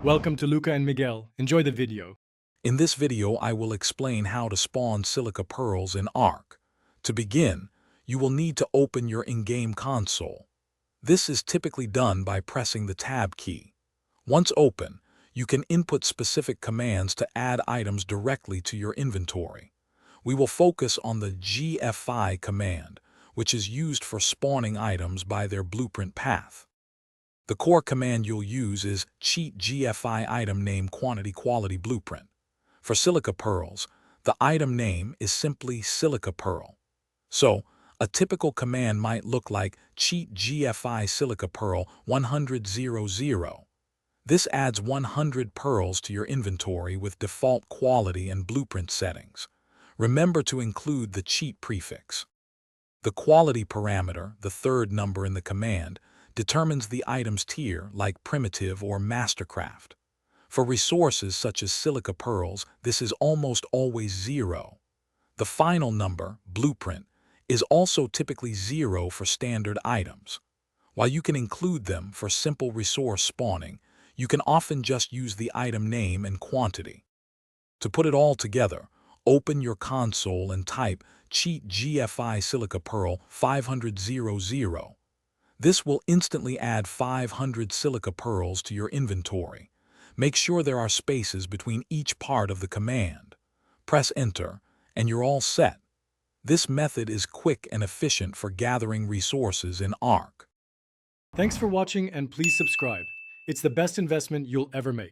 Welcome to Luca and Miguel. Enjoy the video. In this video, I will explain how to spawn silica pearls in Ark. To begin, you will need to open your in-game console. This is typically done by pressing the Tab key. Once open, you can input specific commands to add items directly to your inventory. We will focus on the GFI command, which is used for spawning items by their blueprint path. The core command you'll use is cheat GFI item name quantity quality blueprint. For silica pearls, the item name is simply silica pearl. So, a typical command might look like cheat GFI silica pearl 10000. This adds 100 pearls to your inventory with default quality and blueprint settings. Remember to include the cheat prefix. The quality parameter, the third number in the command, determines the item's tier like primitive or mastercraft. For resources such as silica pearls, this is almost always 0. The final number, blueprint, is also typically 0 for standard items. While you can include them for simple resource spawning, you can often just use the item name and quantity. To put it all together, open your console and type cheat GFI silica pearl 50000. This will instantly add 500 silica pearls to your inventory. Make sure there are spaces between each part of the command. Press Enter, and you're all set. This method is quick and efficient for gathering resources in Ark. Thanks for watching and please subscribe. It's the best investment you'll ever make.